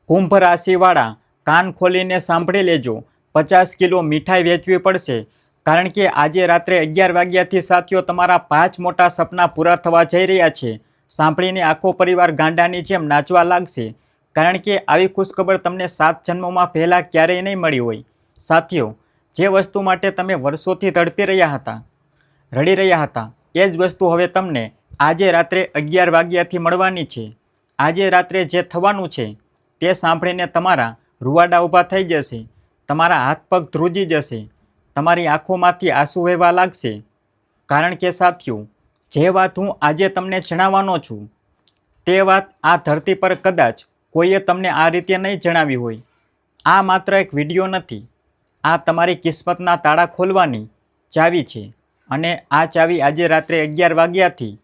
કુંભ રાશિવાળા કાન ખોલીને સાંભળી લેજો. 50 કિલો મીઠાઈ વેચવી પડશે, કારણ કે આજે રાત્રે 11 વાગ્યાથી સાથીઓ તમારા 5 મોટા સપના પૂરા થવા જઈ રહ્યા છે. સાંભળીને આખો પરિવાર ગાંડાની જેમ નાચવા લાગશે, કારણ કે આવી ખુશખબર તમને 7 જન્મોમાં પહેલાં ક્યારેય નહીં મળી હોય. સાથીઓ, જે વસ્તુ માટે તમે વર્ષોથી તડપી રહ્યા હતા, રડી રહ્યા હતા, એ જ વસ્તુ હવે તમને આજે રાત્રે 11 વાગ્યાથી મળવાની છે. આજે રાત્રે જે થવાનું છે તે સાંભળીને તમારા રૂવાડા ઊભા થઈ જશે, તમારા હાથ પગ ધ્રુજી જશે, તમારી આંખોમાંથી આંસુ વહેવા લાગશે. કારણ કે સાથીઓ, જે વાત હું આજે તમને જણાવવાનો છું તે વાત આ ધરતી પર કદાચ કોઈએ તમને આ રીતે નહીં જણાવી હોય. આ માત્ર એક વિડીયો નથી, આ તમારી કિસ્મતના તાળા ખોલવાની ચાવી છે. અને આ ચાવી આજે રાત્રે 11 વાગ્યાથી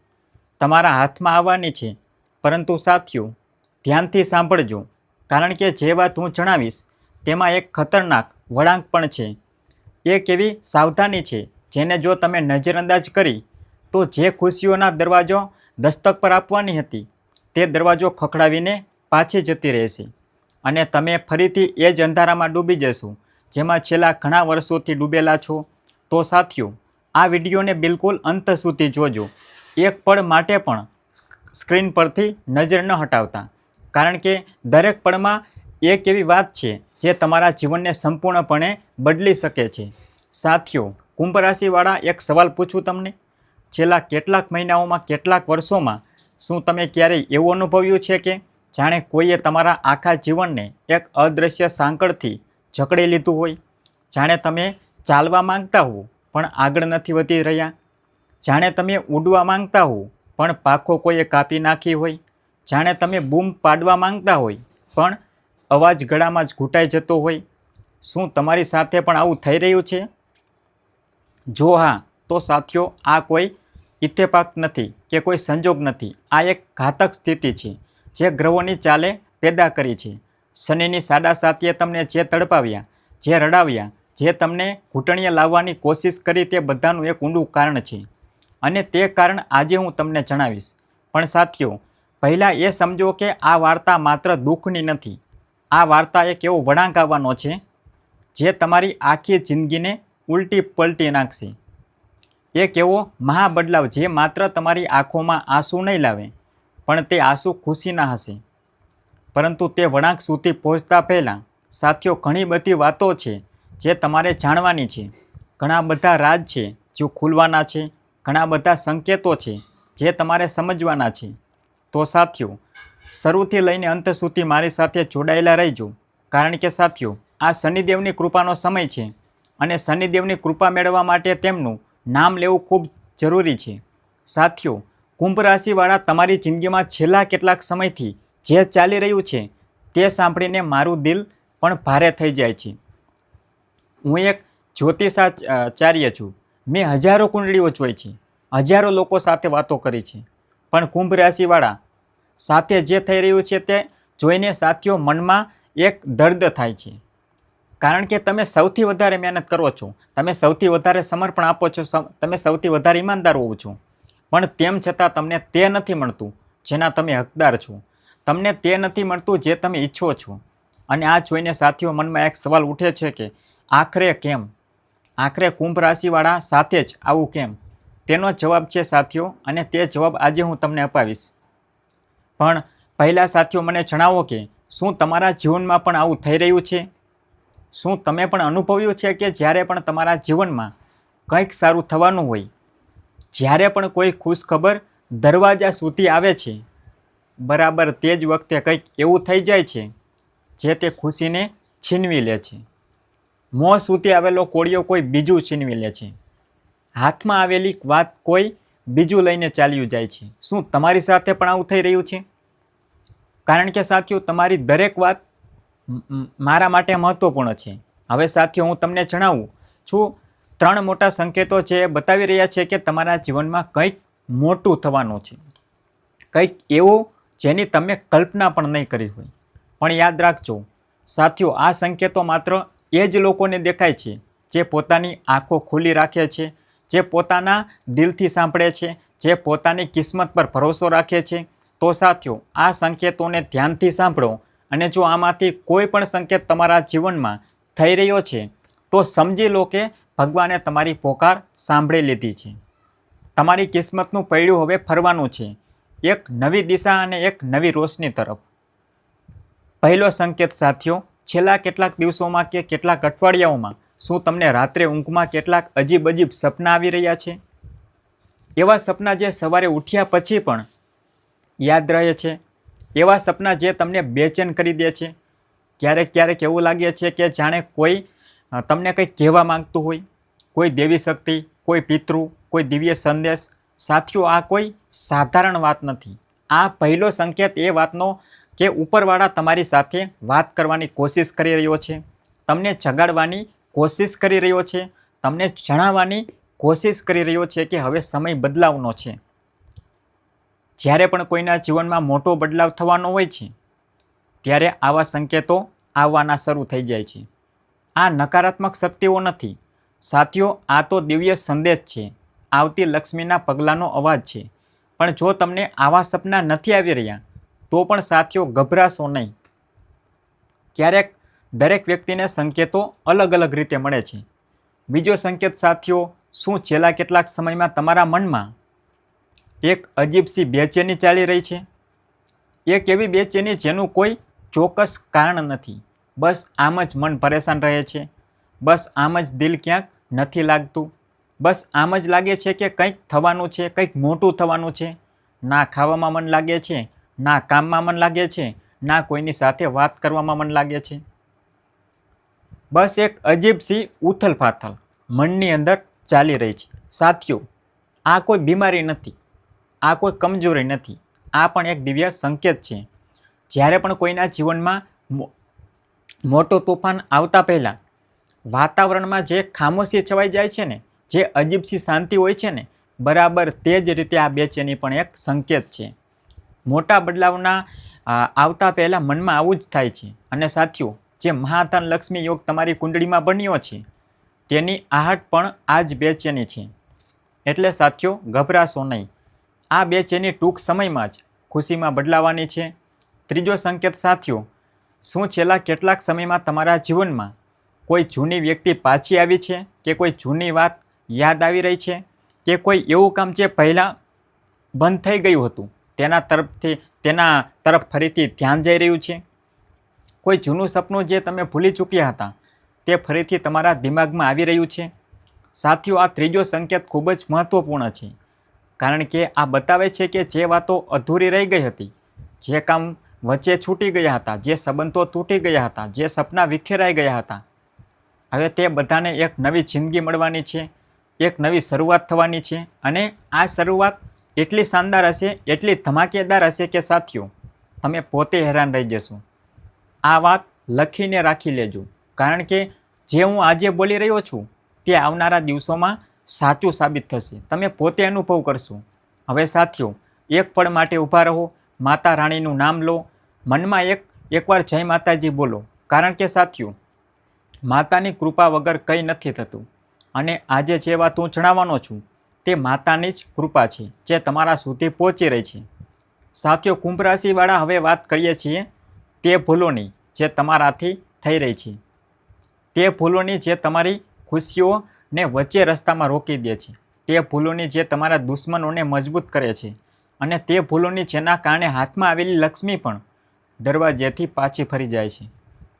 તમારા હાથમાં આવવાની છે. પરંતુ સાથીઓ, ધ્યાનથી સાંભળજો, કારણ કે જે વાત હું જણાવીશ તેમાં એક ખતરનાક વળાંક પણ છે. એક એવી સાવધાની છે જેને જો તમે નજરઅંદાજ કરી તો જે ખુશીઓના દરવાજો દસ્તક પર આપવાની હતી તે દરવાજો ખખડાવીને પાછી જતી રહેશે, અને તમે ફરીથી એ જ અંધારામાં ડૂબી જશો જેમાં છેલ્લા ઘણા વર્ષોથી ડૂબેલા છો. તો સાથીઓ, આ વિડીયોને બિલકુલ અંત સુધી જોજો. એક પળ માટે પણ સ્ક્રીન પરથી નજર ન હટાવતા, કારણ કે દરેક પળમાં એક એવી વાત છે જે તમારા જીવનને સંપૂર્ણપણે બદલી શકે છે. સાથીઓ, કુંભ રાશિવાળા, એક સવાલ પૂછું તમને. છેલ્લા કેટલાક મહિનાઓમાં, કેટલાક વર્ષોમાં શું તમે ક્યારેય એવું અનુભવ્યું છે કે જાણે કોઈએ તમારા આખા જીવનને એક અદૃશ્ય સાંકળથી જકડી લીધું હોય? જાણે તમે ચાલવા માંગતા હો પણ આગળ નથી વધી રહ્યા, જાણે તમે ઉડવા માંગતા હો પણ પાંખો કોઈએ કાપી નાખી હોય, જાણે તમે બૂમ પાડવા માંગતા હોય પણ અવાજ ગળામાં જ ઘૂંટાઈ જતો હોય. શું તમારી સાથે પણ આવું થઈ રહ્યું છે? જો હા, તો સાથીઓ, આ કોઈ ઇત્તેફાક નથી કે કોઈ સંજોગ નથી. આ એક ઘાતક સ્થિતિ છે જે ગ્રહોની ચાલે પેદા કરી છે. શનિની સાડાસાતીએ તમને જે તડપાવ્યા, જે રડાવ્યા, જે તમને ઘૂંટણીએ લાવવાની કોશિશ કરી, તે બધાનું એક ઊંડું કારણ છે. અને તે કારણ આજે હું તમને જણાવીશ. પણ સાથીઓ, પહેલાં એ સમજો કે આ વાર્તા માત્ર દુઃખની નથી. આ વાર્તા એક એવો વળાંક આવવાનો છે જે તમારી આખી જિંદગીને ઉલટી પલટી નાખશે. એક એવો મહાબદલાવ જે માત્ર તમારી આંખોમાં આંસુ નહીં લાવે, પણ તે આંસુ ખુશીના હશે. પરંતુ તે વળાંક સુધી પહોંચતા પહેલાં સાથીઓ, ઘણી બધી વાતો છે જે તમારે જાણવાની છે. ઘણા બધા રાજ છે જે ખુલવાના છે, ઘણા બધા સંકેતો છે જે તમારે સમજવાના છે. તો સાથીઓ, શરૂથી લઈને અંત સુધી મારી સાથે જોડાયેલા રહેજો, કારણ કે સાથીઓ, આ શનિદેવની કૃપાનો સમય છે અને શનિદેવની કૃપા મેળવવા માટે તેમનું નામ લેવું ખૂબ જરૂરી છે. સાથીઓ, કુંભ રાશિવાળા, તમારી જિંદગીમાં છેલ્લા કેટલાક સમયથી જે ચાલી રહ્યું છે તે સાંભળીને મારું દિલ પણ ભારે થઈ જાય છે. હું એક જ્યોતિષાચાર્ય છું. મેં હજારો કુંડળીઓ જોઈ છે, હજારો લોકો સાથે વાતો કરી છે, પણ કુંભ રાશિવાળા સાથે જે થઈ રહ્યું છે તે જોઈને સાથીઓ મનમાં એક દર્દ થાય છે. કારણ કે તમે સૌથી વધારે મહેનત કરો છો, તમે સૌથી વધારે સમર્પણ આપો છો, તમે સૌથી વધારે ઈમાનદાર હોવ છો, પણ તેમ છતાં તમને તે નથી મળતું જેના તમે હકદાર છો. તમને તે નથી મળતું જે તમે ઈચ્છો છો. અને આ જોઈને સાથીઓ મનમાં એક સવાલ ઉઠે છે કે આખરે કેમ? આખરે કુંભ રાશિવાળા સાથે જ આવું કેમ? તેનો જવાબ છે સાથીઓ, અને તે જવાબ આજે હું તમને અપાવીશ. પણ પહેલાં સાથીઓ, મને જણાવો કે શું તમારા જીવનમાં પણ આવું થઈ રહ્યું છે? શું તમે પણ અનુભવ્યું છે કે જ્યારે પણ તમારા જીવનમાં કંઈક સારું થવાનું હોય, જ્યારે પણ કોઈ ખુશખબર દરવાજા સુધી આવે છે, બરાબર તે જ વખતે કંઈક એવું થઈ જાય છે જે તે ખુશીને છીનવી લે છે. મોં સુધી આવેલો કોળિયો કોઈ બીજું છીનવી લે છે. હાથમાં આવેલી વાત કોઈ બીજું લઈને ચાલ્યું જાય છે. શું તમારી સાથે પણ આવું થઈ રહ્યું છે? કારણ કે સાથીઓ, તમારી દરેક વાત મારા માટે મહત્વપૂર્ણ છે. હવે સાથીઓ, હું તમને જણાવું છું 3 મોટા સંકેતો જે બતાવી રહ્યા છે કે તમારા જીવનમાં કંઈક મોટું થવાનું છે, કંઈક એવું જેની તમે કલ્પના પણ નહીં કરી હોય. પણ યાદ રાખજો સાથીઓ, આ સંકેતો માત્ર એ જ લોકોને દેખાય છે જે પોતાની આંખો ખુલ્લી રાખે છે, જે પોતાના દિલથી સાંભળે છે, જે પોતાની કિસ્મત પર ભરોસો રાખે છે. તો સાથીઓ, આ સંકેતોને ધ્યાનથી સાંભળો અને જો આમાંથી કોઈ પણ સંકેત તમારા જીવનમાં થઈ રહ્યો છે તો સમજી લો કે ભગવાને તમારી પોકાર સાંભળી લીધી છે. તમારી કિસ્મતનું પૈડું હવે ફરવાનું છે, એક નવી દિશા અને એક નવી રોશની તરફ. પહેલો સંકેત સાથીઓ, છેલ્લા કેટલાક દિવસોમાં કે કેટલાક અઠવાડિયાઓમાં શું તમને રાત્રે ઊંઘમાં કેટલાક અજીબ અજીબ સપના આવી રહ્યા છે? એવા સપના જે સવારે ઉઠ્યા પછી પણ યાદ રહે છે, એવા સપના જે તમને બેચેન કરી દે છે. ક્યારેક ક્યારેક એવું લાગે છે કે જાણે કોઈ તમને કંઈક કહેવા માંગતું હોય, કોઈ દેવી શક્તિ, કોઈ પિતૃ, કોઈ દિવ્ય સંદેશ. સાથીઓ, આ કોઈ સાધારણ વાત નથી. આ પહેલો સંકેત એ વાતનો કે ઉપરવાળા તમારી સાથે વાત કરવાની કોશિશ કરી રહ્યો છે, તમને જગાડવાની કોશિશ કરી રહ્યો છે, તમને જણાવવાની કોશિશ કરી રહ્યો છે કે હવે સમય બદલાવનો છે. જ્યારે પણ કોઈના જીવનમાં મોટો બદલાવ થવાનો હોય છે ત્યારે આવા સંકેતો આવવાના શરૂ થઈ જાય છે. આ નકારાત્મક શક્તિઓ નથી સાથીઓ, આ તો દિવ્ય સંદેશ છે, આવતી લક્ષ્મીના પગલાંનો અવાજ છે. પણ જો તમને આવા સપના નથી આવી રહ્યા તો પણ સાથીઓ ગભરાશો નહીં. ક્યારેક દરેક વ્યક્તિને સંકેતો અલગ અલગ રીતે મળે છે. બીજો સંકેત સાથીઓ, શું છેલ્લા કેટલાક સમયમાં તમારા મનમાં એક અજીબસી બેચેની ચાલી રહી છે? એક એવી બેચેની જેનું કોઈ ચોક્કસ કારણ નથી. બસ આમ જ મન પરેશાન રહે છે, બસ આમ જ દિલ ક્યાંક નથી લાગતું, બસ આમ જ લાગે છે કે કંઈક થવાનું છે, કંઈક મોટું થવાનું છે. ના ખાવામાં મન લાગે છે, ના કામમાં મન લાગે છે, ના કોઈની સાથે વાત કરવામાં મન લાગે છે. બસ એક અજીબસી ઉથલ-પાથલ મનની અંદર ચાલી રહી છે. સાથીઓ, આ કોઈ બીમારી નથી, આ કોઈ કમજોરી નથી, આ પણ એક દિવ્ય સંકેત છે. જ્યારે પણ કોઈના જીવનમાં મોટો તોફાન આવતા પહેલાં વાતાવરણમાં જે ખામોશી છવાઈ જાય છે ને, જે અજીબસી શાંતિ હોય છે ને, બરાબર તે જ રીતે આ બેચેની પણ એક સંકેત છે. મોટા બદલાવના આવતા પહેલાં મનમાં આવું જ થાય છે. અને સાથીઓ, જે મહાધન લક્ષ્મી યોગ તમારી કુંડળીમાં બન્યો છે તેની આહટ પણ આ જ બેચેની છે. એટલે સાથીઓ ગભરાશો નહીં, આ બેચેની ટૂંક સમયમાં જ ખુશીમાં બદલાવાની છે. ત્રીજો સંકેત સાથીઓ, શું છેલ્લા કેટલાક સમયમાં તમારા જીવનમાં કોઈ જૂની વ્યક્તિ પાછી આવી છે કે કોઈ જૂની વાત યાદ આવી રહી છે કે કોઈ એવું કામ જે પહેલાં બંધ થઈ ગયું હતું તેના તરફ ફરીથી ધ્યાન જઈ રહ્યું છે? કોઈ જૂનું સપનું જે તમે ભૂલી ચૂક્યા હતા તે ફરીથી તમારા દિમાગમાં આવી રહ્યું છે? સાથીઓ, આ ત્રીજો સંકેત ખૂબ જ મહત્ત્વપૂર્ણ છે, કારણ કે આ બતાવે છે કે જે વાતો અધૂરી રહી ગઈ હતી, જે કામ વચ્ચે છૂટી ગયા હતા, જે સંબંધો તૂટી ગયા હતા, જે સપના વિખેરાઈ ગયા હતા, હવે તે બધાને એક નવી જિંદગી મળવાની છે, એક નવી શરૂઆત થવાની છે. અને આ શરૂઆત એટલી શાનદાર હશે, એટલી ધમાકેદાર હશે કે સાથીઓ તમે પોતે હેરાન રહી જશો. આ વાત લખીને રાખી લેજો, કારણ કે જે હું આજે બોલી રહ્યો છું તે આવનારા દિવસોમાં સાચું સાબિત થશે. તમે પોતે અનુભવ કરશો. હવે સાથીઓ, એક પળ માટે ઊભા રહો, માતા રાણીનું નામ લો, મનમાં એકવાર જય માતાજી બોલો, કારણ કે સાથીઓ માતાની કૃપા વગર કંઈ નથી થતું. અને આજે જે વાત હું જણાવવાનો છું તે માતાની જ કૃપા છે જે તમારા સુધી પહોંચી રહી છે. સાથીઓ, કુંભ રાશિવાળા હવે વાત કરીએ છીએ તે ભૂલોની જે તમારાથી થઈ રહી છે, તે ભૂલોની જે તમારી ખુશીઓને વચ્ચે રસ્તામાં રોકી દે છે, તે ભૂલોની જે તમારા દુશ્મનોને મજબૂત કરે છે, અને તે ભૂલોની જેના કારણે હાથમાં આવેલી લક્ષ્મી પણ દરવાજેથી પાછી ફરી જાય છે.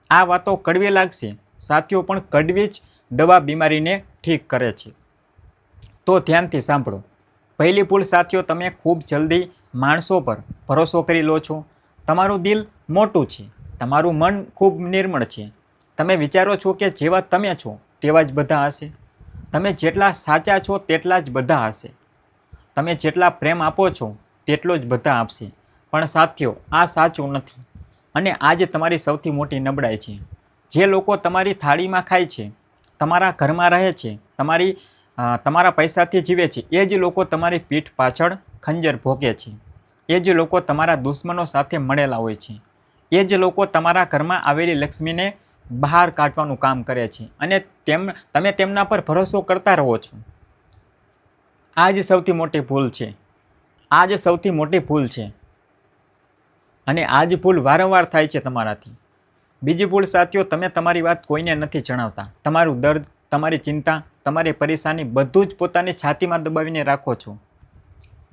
આ વાતો કડવી લાગશે સાથીઓ, પણ કડવી જ દવા બીમારીને ઠીક કરે છે. તો ધ્યાનથી સાંભળો. પહેલી ભૂલ સાથીઓ, તમે ખૂબ જલ્દી માણસો પર ભરોસો કરી લો છો. તમારું દિલ મોટું છે, તમારું મન ખૂબ નિર્મળ છે. તમે વિચારો છો કે જેવા તમે છો તેવા જ બધા હશે. તમે જેટલા સાચા છો તેટલા જ બધા હશે. તમે જેટલા પ્રેમ આપો છો તેટલો જ બધા આપશે. પણ સાથીઓ, આ સાચું નથી. અને આ જ તમારી સૌથી મોટી નબળાઈ છે. જે લોકો તમારી થાળીમાં ખાય છે, તમારા ઘરમાં રહે છે, તમારા પૈસાથી જીવે છે, એ જ લોકો તમારી પીઠ પાછળ ખંજર ભોગે છે. એ જ લોકો તમારા દુશ્મનો સાથે મળેલા હોય છે. એ જ લોકો તમારા ઘરમાં આવેલી લક્ષ્મીને બહાર કાઢવાનું કામ કરે છે. અને તમે તેમના પર ભરોસો કરતા રહો છો. આ જ સૌથી મોટી ભૂલ છે. આ જ સૌથી મોટી ભૂલ છે. અને આ જ ભૂલ વારંવાર થાય છે તમારાથી. બીજી ભૂલ સાથીઓ, તમે તમારી વાત કોઈને નથી જણાવતા. તમારું દર્દ, તમારી ચિંતા, તમારી પરેશાની બધું જ પોતાની છાતીમાં દબાવીને રાખો છો.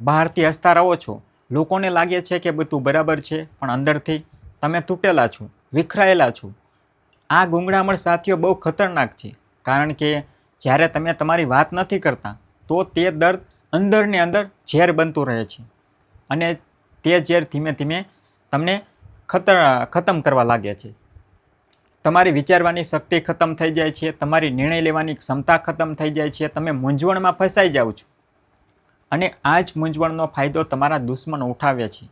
બહારથી હસતા રહો છો, લોકોને લાગે છે કે બધું બરાબર છે, પણ અંદરથી તમે તૂટેલા છો, વિખરાયેલા છો. આ ગૂંગળામણ સાથીઓ બહુ ખતરનાક છે, કારણ કે જ્યારે તમે તમારી વાત નથી કરતા તો તે દર્દ અંદરને અંદર ઝેર બનતું રહે છે અને તે ઝેર ધીમે ધીમે તમને ખતમ કરવા લાગે છે. તમારી વિચારવાની શક્તિ ખતમ થઈ જાય છે, તમારી નિર્ણય લેવાની ક્ષમતા ખતમ થઈ જાય છે, તમે મૂંઝવણમાં ફસાઈ જાઓ છો. અને આ જ મૂંઝવણનો ફાયદો તમારા દુશ્મનો ઉઠાવે છે,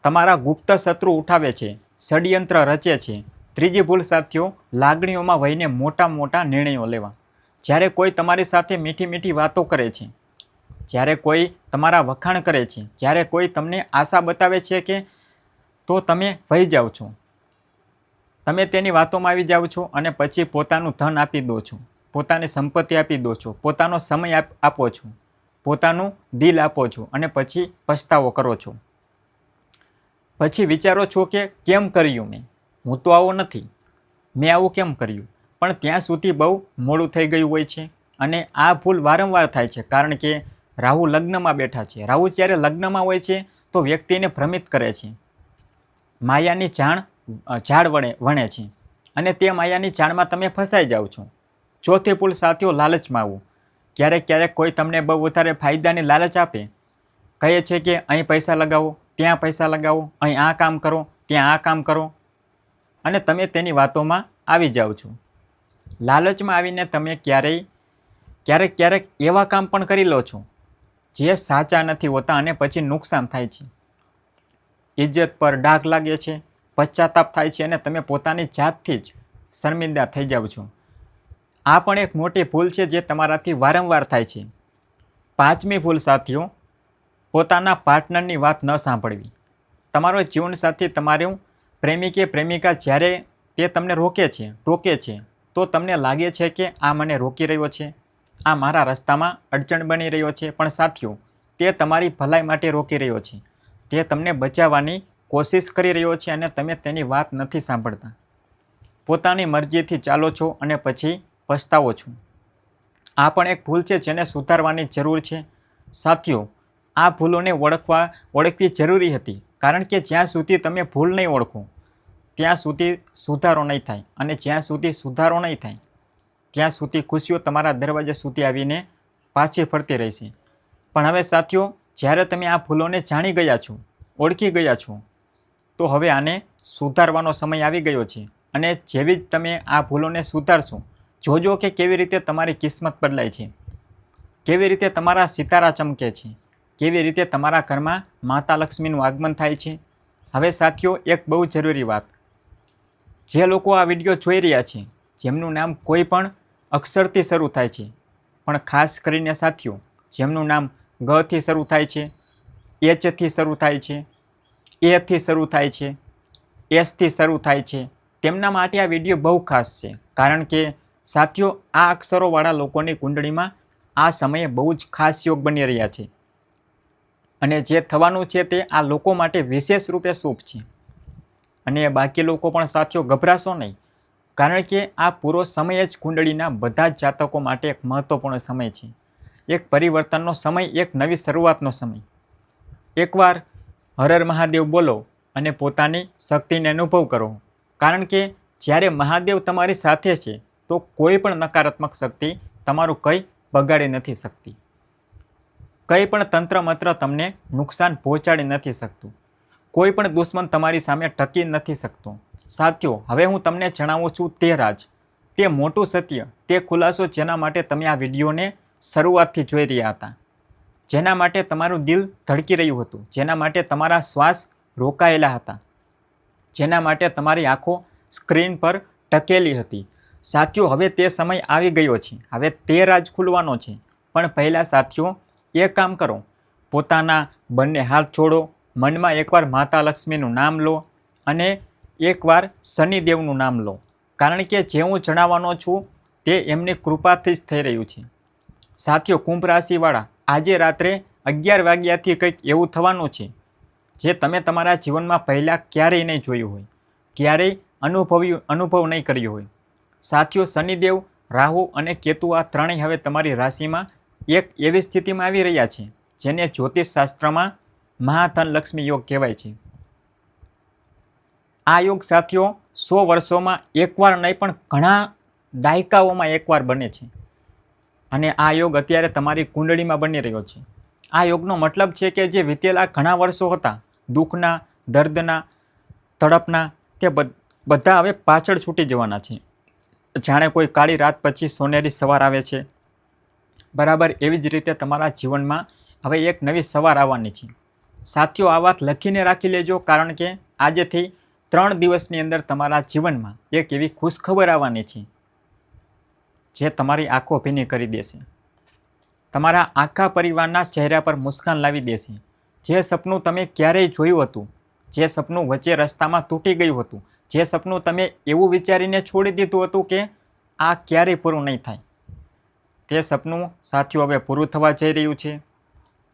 તમારા ગુપ્ત શત્રુ ઉઠાવે છે, ષડયંત્ર રચે છે. ત્રીજી ભૂલ સાથીઓ, લાગણીઓમાં વહીને મોટા મોટા નિર્ણયો લેવા. જ્યારે કોઈ તમારી સાથે મીઠી મીઠી વાતો કરે છે, જ્યારે કોઈ તમારા વખાણ કરે છે, જ્યારે કોઈ તમને આશા બતાવે છે કે તો તમે વહી જાઓ છો. તમે તેની વાતોમાં આવી જાઓ છો અને પછી પોતાનું ધન આપી દો છો, પોતાની સંપત્તિ આપી દો છો, પોતાનો સમય આપો છો, પોતાનું દિલ આપો છો અને પછી પછતાવો કરો છો. પછી વિચારો છો કે કેમ કર્યું હું તો આવો નથી, મેં આવું કેમ કર્યું? પણ ત્યાં સુધી બહુ મોડું થઈ ગયું હોય છે. અને આ ભૂલ વારંવાર થાય છે, કારણ કે રાહુ લગ્નમાં બેઠા છે. રાહુ જ્યારે લગ્નમાં હોય છે તો વ્યક્તિને ભ્રમિત કરે છે, માયાની ઝાડ વણે છે અને તે માયાની ઝાડમાં તમે ફસાઈ જાઓ છો. ચોથી ભૂલ સાથીઓ, લાલચમાં આવવું. ક્યારેક ક્યારેક કોઈ તમને બહુ વધારે ફાયદાની લાલચ આપે, કહે છે કે અહીં પૈસા લગાવો, ત્યાં પૈસા લગાવો, અહીં આ કામ કરો, ત્યાં આ કામ કરો, અને તમે તેની વાતોમાં આવી જાઓ છો. લાલચમાં આવીને તમે ક્યારેક એવા કામ પણ કરી લો છો જે સાચા નથી હોતા અને પછી નુકસાન થાય છે. ઇજ્જત પર ડાઘ લાગે છે, પશ્ચાતાપ થાય છે અને તમે પોતાની જાતથી જ શર્મિંદા થઈ જાઓ છો. આ પણ એક મોટી ભૂલ છે જે તમારાથી વારંવાર થાય છે. પાંચમી ભૂલ સાથીઓ, પોતાના પાર્ટનરની વાત ન સાંભળવી. તમારો જીવનસાથી, તમારું પ્રેમી કે પ્રેમિકા જ્યારે તે તમને રોકે છે, ટોકે છે, તો તમને લાગે છે કે આ મને રોકી રહ્યો છે, આ મારા રસ્તામાં અડચણ બની રહ્યો છે. પણ સાથીઓ, તે તમારી ભલાઈ માટે રોકી રહ્યો છે, તે તમને બચાવવાની કોશિશ કરી રહ્યો છે અને તમે તેની વાત નથી સાંભળતા. પોતાની મરજીથી ચાલો છો અને પછી પછતાવો છો. આ પણ એક ભૂલ છે જેને સુધારવાની જરૂર છે. સાથીઓ, આ ભૂલોને ઓળખવી જરૂરી હતી, કારણ કે જ્યાં સુધી તમે ભૂલ નહીં ઓળખો ત્યાં સુધી સુધારો નહીં થાય, અને જ્યાં સુધી સુધારો નહીં થાય ત્યાં સુધી ખુશીઓ તમારા દરવાજા સુધી આવીને પાછી ફરતી રહેશે. પણ હવે સાથીઓ, જ્યારે તમે આ ભૂલોને જાણી ગયા છો, ઓળખી ગયા છો, તો હવે આને સુધારવાનો સમય આવી ગયો છે. અને જેવી જ તમે આ ભૂલોને સુધારશો, જોજો કે કેવી રીતે તમારી કિસ્મત બદલાય છે, કેવી રીતે તમારા સિતારા ચમકે છે, કેવી રીતે તમારા ઘરમાં માતા લક્ષ્મીનું આગમન થાય છે. હવે સાથીઓ, એક બહુ જરૂરી વાત, જે લોકો આ વિડીયો જોઈ રહ્યા છે, જેમનું નામ કોઈ પણ અક્ષરથી શરૂ થાય છે, પણ ખાસ કરીને સાથીઓ, જેમનું નામ ગથી શરૂ થાય છે, એચથી શરૂ થાય છે, એથી શરૂ થાય છે, એસથી શરૂ થાય છે, તેમના માટે આ વિડીયો બહુ ખાસ છે. કારણ કે સાથીઓ, આ અક્ષરોવાળા લોકોની કુંડળીમાં આ સમયે બહુ જ ખાસ યોગ બની રહ્યા છે, અને જે થવાનું છે તે આ લોકો માટે વિશેષ રૂપે શુભ છે. અને બાકી લોકો પણ સાથીઓ ગભરાશો નહીં, કારણ કે આ પૂરો સમય જ કુંડળીના બધા જ જાતકો માટે એક મહત્વપૂર્ણ સમય છે, એક પરિવર્તનનો સમય, એક નવી શરૂઆતનો સમય. એકવાર હર હર મહાદેવ બોલો અને પોતાની શક્તિને અનુભવ કરો, કારણ કે જ્યારે મહાદેવ તમારી સાથે છે તો કોઈ પણ નકારાત્મક શક્તિ તમારું કંઈ બગાડી નથી શકતી, કંઈ પણ તંત્ર મંત્ર તમને નુકસાન પહોંચાડી નથી શકતું, કોઈ પણ દુશ્મન તમારી સામે ટકી નથી શકતો. સાથીઓ, હવે હું તમને જણાવું છું તે રાજ, તે મોટું સત્ય, તે ખુલાસો જેના માટે તમે આ વિડીયોને શરૂઆતથી જોઈ રહ્યા હતા, જેના માટે તમારું દિલ ધડકી રહ્યું હતું, જેના માટે તમારા શ્વાસ રોકાયેલા હતા, જેના માટે તમારી આંખો સ્ક્રીન પર ટકેલી હતી. સાથીઓ, હવે તે સમય આવી ગયો છે, હવે તે રાજ ખુલવાનો છે. પણ પહેલાં સાથીઓ, એ કામ કરો, પોતાના બંને હાથ જોડો, મનમાં એકવાર માતા લક્ષ્મીનું નામ લો અને એકવાર શનિદેવનું નામ લો, કારણ કે જે હું જણાવવાનો છું તે એમની કૃપાથી જ થઈ રહ્યું છે. સાથીઓ, કુંભ રાશિવાળા, આજે રાત્રે 11 વાગ્યાથી કંઈક એવું થવાનું છે જે તમે તમારા જીવનમાં પહેલાં ક્યારેય નહીં જોયું હોય, ક્યારેય અનુભવ નહીં કર્યો હોય. સાથીઓ, શનિદેવ, રાહુ અને કેતુ આ ત્રણેય હવે તમારી રાશિમાં એક એવી સ્થિતિમાં આવી રહ્યા છે જેને જ્યોતિષ શાસ્ત્રમાં મહાધન લક્ષ્મી યોગ કહેવાય છે. આ યોગ સાથીઓ 100 વર્ષોમાં એકવાર નહીં પણ ઘણા દાયકાઓમાં એકવાર બને છે અને આ યોગ અત્યારે તમારી કુંડળીમાં બની રહ્યો છે. આ યોગનો મતલબ છે કે જે વીતેલા ઘણા વર્ષો હતા દુઃખના, દર્દના, તડપના, તે બધા હવે પાછળ છૂટી જવાના છે. જાણે કોઈ કાળી રાત પછી સોનેરી સવાર આવે છે, બરાબર એવી જ રીતે તમારા જીવનમાં હવે એક નવી સવાર આવવાની છે. સાથીઓ, આ વાત લખીને રાખી લેજો, કારણ કે આજથી 3 દિવસની અંદર તમારા જીવનમાં એક એવી ખુશખબર આવવાની છે જે તમારી આંખો ભીની કરી દેશે, તમારા આખા પરિવારના ચહેરા પર મુસ્કાન લાવી દેશે. જે સપનું તમે ક્યારેય જોયું હતું, જે સપનું વચ્ચે રસ્તામાં તૂટી ગયું હતું, જે સપનું તમે એવું વિચારીને છોડી દીધું હતું કે આ ક્યારેય પૂરું નહીં થાય, તે સપનું સાથીઓ હવે પૂરું થવા જઈ રહ્યું છે.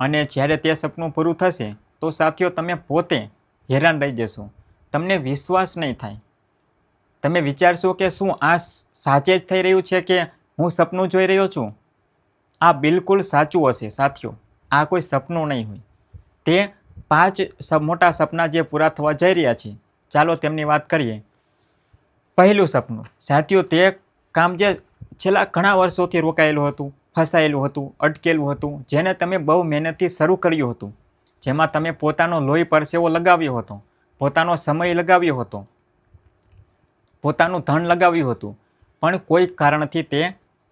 અને જ્યારે તે સપનું પૂરું થશે તો સાથીઓ તમે પોતે હેરાન રહી જશો, તમને વિશ્વાસ નહીં થાય. તમે વિચારશો કે શું આ સાચે જ થઈ રહ્યું છે કે હું સપનું જોઈ રહ્યો છું? આ બિલકુલ સાચું હશે સાથીઓ, આ કોઈ સપનું નહીં હોય. તે 5 મોટા સપના જે પૂરા થવા જઈ રહ્યા છે, ચાલો તેમની વાત કરીએ. પહેલું સપનું સાથીઓ, તે કામ જે છેલ્લા ઘણા વર્ષોથી રોકાયેલું હતું, ફસાયેલું હતું, અટકેલું હતું, જેને તમે બહુ મહેનતથી શરૂ કર્યું હતું, જેમાં તમે પોતાનો લોહી પરસેવો લગાવ્યો હતો, પોતાનો સમય લગાવ્યો હતો, પોતાનું ધન લગાવ્યું હતું, પણ કોઈ કારણથી તે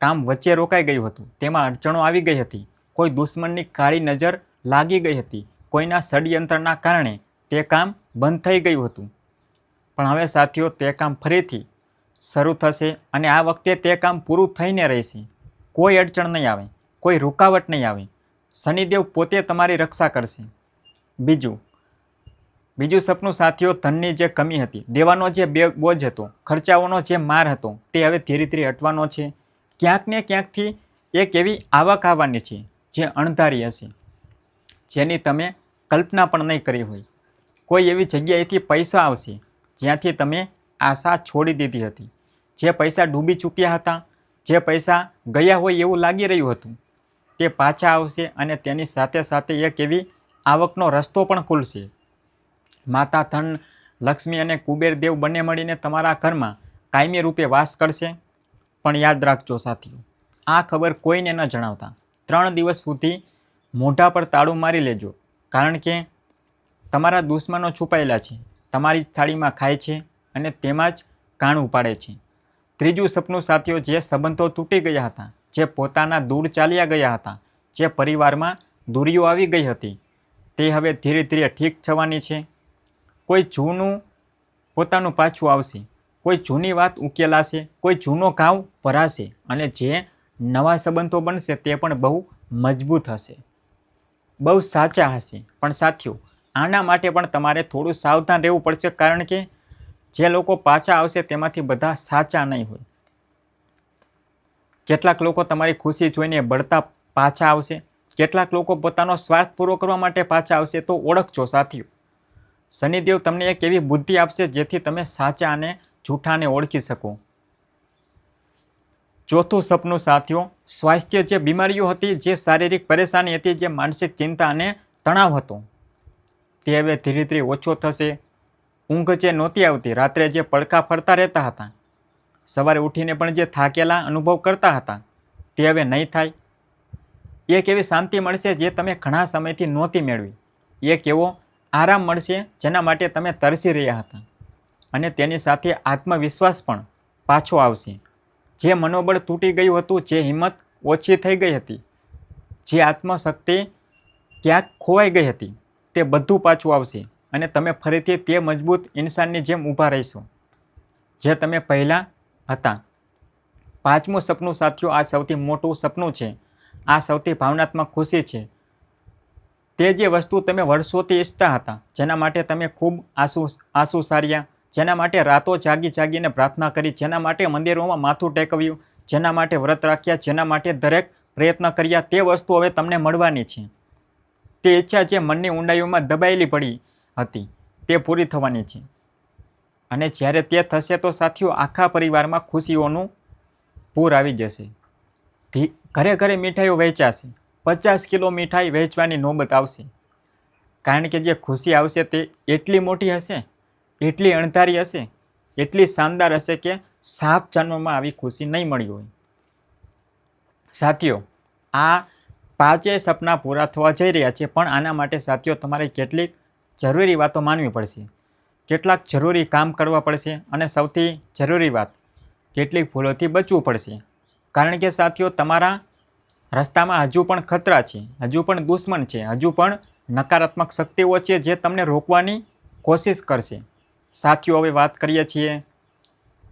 કામ વચ્ચે રોકાઈ ગયું હતું, તેમાં અડચણો આવી ગઈ હતી, કોઈ દુશ્મનની કાળી નજર લાગી ગઈ હતી, કોઈના ષડયંત્રના કારણે તે કામ બંધ થઈ ગયું હતું. પણ હવે સાથીઓ તે કામ ફરીથી શરૂ થશે અને આ વખતે તે કામ પૂરું થઈને રહેશે. કોઈ અડચણ નહીં આવે, કોઈ રૂકાવટ નહીં આવે. શનિદેવ પોતે તમારી રક્ષા કરશે. બીજું સપનું સાથીઓ, ધનની જે કમી હતી, દેવાનો જે બોજ હતો, ખર્ચાઓનો જે માર હતો, તે હવે ધીરે ધીરે હટવાનો છે. ક્યાંક ને ક્યાંકથી એક એવી આવક આવવાની છે જે અણધારી હશે, જેની તમે કલ્પના પણ નહીં કરી હોય. કોઈ એવી જગ્યાએથી પૈસા આવશે જ્યાંથી તમે આશા છોડી દીધી હતી, જે પૈસા ડૂબી ચૂક્યા હતા, જે પૈસા ગયા હોય એવું લાગી રહ્યું હતું, તે પાછા આવશે અને તેની સાથે સાથે એક એવી આવકનો રસ્તો પણ ખુલશે. માતા ધન લક્ષ્મી અને કુબેર દેવ બંને મળીને તમારા ઘરમાં કાયમી રૂપે વાસ કરશે. પણ યાદ રાખજો સાથીઓ, આ ખબર કોઈને ન જણાવતા. 3 દિવસ સુધી મોઢા પર તાળું મારી લેજો, કારણ કે તમારા દુશ્મનો છુપાયેલા છે, તમારી થાળીમાં ખાય છે અને તેમાં જ કાણું પાડે છે. ત્રીજું સપનું સાથીઓ, જે સંબંધો તૂટી ગયા હતા, જે પોતાના દૂર ચાલ્યા ગયા હતા, જે પરિવારમાં દૂરીઓ આવી ગઈ હતી, તે હવે ધીરે ધીરે ઠીક થવાની છે. કોઈ જૂનું પોતાનું પાછું આવશે, કોઈ જૂની વાત ઉકેલાશે, કોઈ જૂનો ઘાવ ભરાશે અને જે નવા સંબંધો બનશે તે પણ બહુ મજબૂત હશે, બહુ સાચા હશે. પણ સાથીઓ આના માટે પણ તમારે થોડું સાવધાન રહેવું પડશે, કારણ કે જે લોકો પાછા આવશે તેમાંથી બધા સાચા નહીં હોય. કેટલાક લોકો તમારી ખુશી જોઈને બળતા પાછા આવશે, કેટલાક લોકો પોતાનો સ્વાર્થ પૂરો કરવા માટે પાછા આવશે. તો ઓળખજો સાથીઓ, શનિદેવ તમને એક એવી બુદ્ધિ આપશે જેથી તમે સાચા અને જૂઠાને ઓળખી શકો. ચોથું સપનું સાથીઓ, સ્વાસ્થ્ય, જે બીમારીઓ હતી, જે શારીરિક પરેશાની હતી, જે માનસિક ચિંતા અને તણાવ હતો, તે હવે ધીરે ધીરે ઓછો થશે. ઊંઘ જે નહોતી આવતી, રાત્રે જે પડખા ફરતા રહેતા હતા, સવારે ઉઠીને પણ જે થાકેલા અનુભવ કરતા હતા, તે હવે નહીં થાય. એક એવી શાંતિ મળશે જે તમે ઘણા સમયથી નહોતી મેળવી. એક એવો આરામ મળશે જેના માટે તમે તરસી રહ્યા હતા. અને તેની સાથે આત્મવિશ્વાસ પણ પાછો આવશે. જે મનોબળ તૂટી ગયું હતું, જે હિંમત ઓછી થઈ ગઈ હતી, જે આત્મશક્તિ ક્યાંક ખોવાઈ ગઈ હતી, તે બધું પાછું આવશે અને તમે ફરીથી તે મજબૂત ઇન્સાનની જેમ ઊભા રહીશો જે તમે પહેલાં હતા. પાંચમું સપનું સાથીઓ, આ સૌથી મોટું સપનું છે, આ સૌથી ભાવનાત્મક ખુશી છે. તે જે વસ્તુ તમે વર્ષોથી ઈચ્છતા હતા, જેના માટે તમે ખૂબ આંસુ સાર્યા, જેના માટે રાતો જાગીને પ્રાર્થના કરી, જેના માટે મંદિરોમાં માથું ટેકવ્યું, જેના માટે વ્રત રાખ્યા, જેના માટે દરેક પ્રયત્ન કર્યા, તે વસ્તુ હવે તમને મળવાની છે. તે ઈચ્છા જે મનની ઊંડાઈઓમાં દબાયેલી પડી હતી તે પૂરી થવાની છે. અને જ્યારે તે થશે તો સાથીઓ આખા પરિવારમાં ખુશીઓનું પૂર આવી જશે. ઘરે ઘરે મીઠાઈઓ વહેંચાશે. 50 કિલો મીઠાઈ વહેંચવાની નોબત આવશે. કારણ કે જે ખુશી આવશે તે એટલી મોટી હશે, એટલી અણધારી હશે, એટલી શાનદાર હશે કે 7 જન્મમાં આવી ખુશી નહીં મળી હોય. સાથીઓ, આ 5 સપના પૂરા થવા જઈ રહ્યા છે, પણ આના માટે સાથીઓ તમારે કેટલીક જરૂરી વાતો માનવી પડશે, કેટલાક જરૂરી કામ કરવા પડશે અને સૌથી જરૂરી વાત, કેટલીક ભૂલોથી બચવું પડશે. કારણ કે સાથીઓ તમારા રસ્તામાં હજુ પણ ખતરા છે, હજુ પણ દુશ્મન છે, હજુ પણ નકારાત્મક શક્તિઓ છે જે તમને રોકવાની કોશિશ કરશે. સાથીઓ, હવે વાત કરીએ છીએ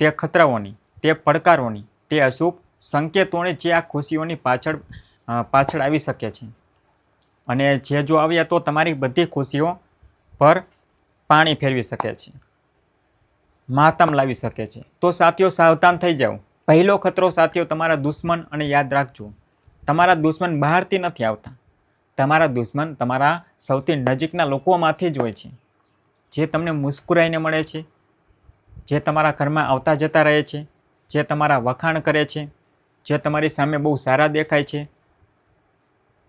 તે ખતરાઓની, તે પડકારોની, તે અશુભ સંકેતોને જે આ ખુશીઓની પાછળ આવી શકે છે. અને જે જો આવ્યા તો તમારી બધી ખુશીઓ પર પાણી ફેરવી શકે છે, માતમ લાવી શકે છે. તો સાથીઓ સાવધાન થઈ જાઓ. પહેલો ખતરો સાથીઓ તમારા દુશ્મન, અને યાદ રાખજો તમારા દુશ્મન બહારથી નથી આવતા. તમારા દુશ્મન તમારા સૌથી નજીકના લોકોમાંથી જ હોય છે, જે તમને મુસ્કુરાઈને મળે છે, જે તમારા ઘરમાં આવતા જતા રહે છે, જે તમારા વખાણ કરે છે, જે તમારી સામે બહુ સારા દેખાય છે.